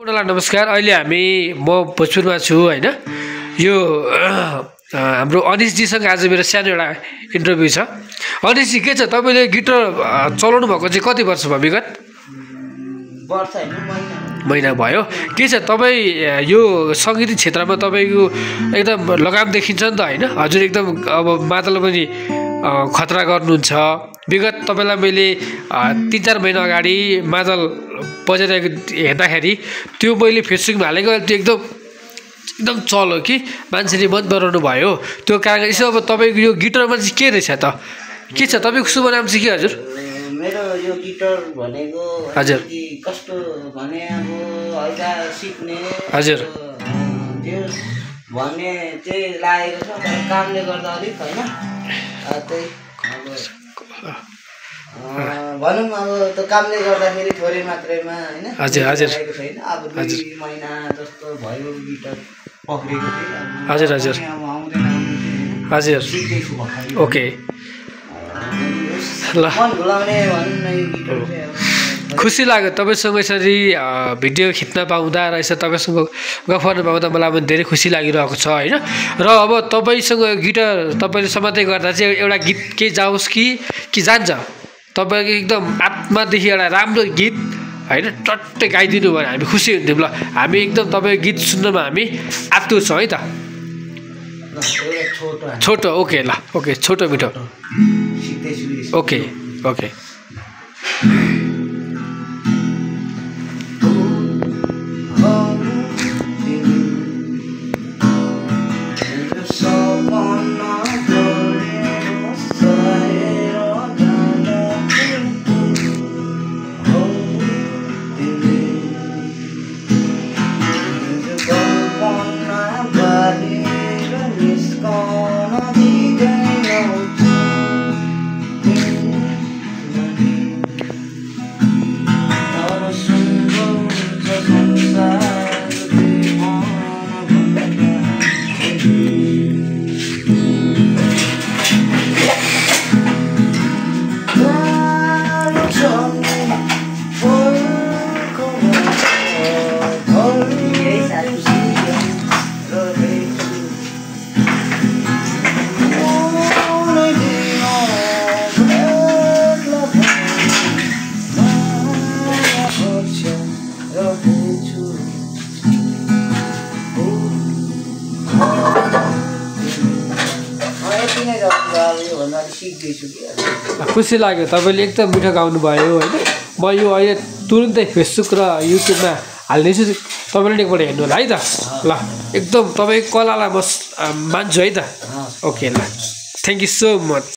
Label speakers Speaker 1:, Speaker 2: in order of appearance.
Speaker 1: सम्पूर्णलाई नमस्कार। अहिले म भोजपुरमा छु हैन। यो हाम्रो अनिशजीसँग आज मेरो सानो एउटा इन्टरभ्यु छ। अनिशजी के छ, तपाईले गिटार चलाउनु भएको चाहिँ कति वर्ष भयो? विगत
Speaker 2: वर्ष हैन
Speaker 1: महिना भयो। के छ तपाई यो संगीत क्षेत्रमा तपाईको एकदम लगाम देखिन्छ नि त हैन। हजुर एकदम अब मादल पनि खतरा गर्नुहुन्छ। विगत तपाईलाई मैले 3-4 महिना अगाडि मादल बजाइरहेको हेर्दाखेरि त्यो मैले फेसबुकमा हालेको, त्यो एकदम चल्यो कि मान्छेले मन पराउनु भयो। त्यो कारण यसो अब तपाईको यो गिटारमा चाहिँ के रहेछ त? के छ तपाईको शुभ नाम चाहिँ के? हजुर
Speaker 2: मेरो यो गिटार भनेको
Speaker 1: हजुर
Speaker 2: कस्तो भने अब हल्का सिक्ने
Speaker 1: हजुर
Speaker 2: त्यो भन्ने चाहिँ लागेको छ, तर कामले गर्दा अलिक हैन त्यही भनौँ अब त्यो कामले गर्दाखेरि थोरै मात्रमा हैन
Speaker 1: हजुर हजुर
Speaker 2: छैन। अब 2 महिना जस्तो भयो गिटार पक्रेको थिएँ।
Speaker 1: हजुर हजुर
Speaker 2: अब आउँदैन
Speaker 1: हजुर
Speaker 2: सिक्दैछु भर्खरै।
Speaker 1: ओके ल
Speaker 2: मन भुलाउने भनौँ न यो गिटार चाहिँ अब
Speaker 1: खुसी लाग्यो तपाईसँग यसरी भिडियो खिच्न पाउँदा र यसरी तपाईसँग गफ गर्न पाउँदा मलाई पनि धेरै खुसी लागिरहेको छ हैन। र अब तपाईसँग गिटार तपाईले समात्दै गर्दा चाहिँ एउटा गीत के जाओस् कि जान्छ, तपाईको एकदम आत्मादेखि एउटा राम्रो गीत हैन टट्टै गाइदिनु भने हामी खुसी हुन्थ्यौँ। ल हामी एकदम तपाईको गीत सुन्नमा हामी आतुर छौँ है त। छोटो ओके ल ओके छोटो मिठो ओके ओके खुसी लाग्यो। तपाईले एकदम मिठो गाउनु भयो हैन। म यो अहिले तुरुन्तै फेसबुक र युट्युबमा हाल्दैछु, तपाईले एकपल्ट हेर्नु होला है त। ल एकदम तपाईको कलालाई म मान्छु है त। ओके ल थ्याङ्क यू सो मच।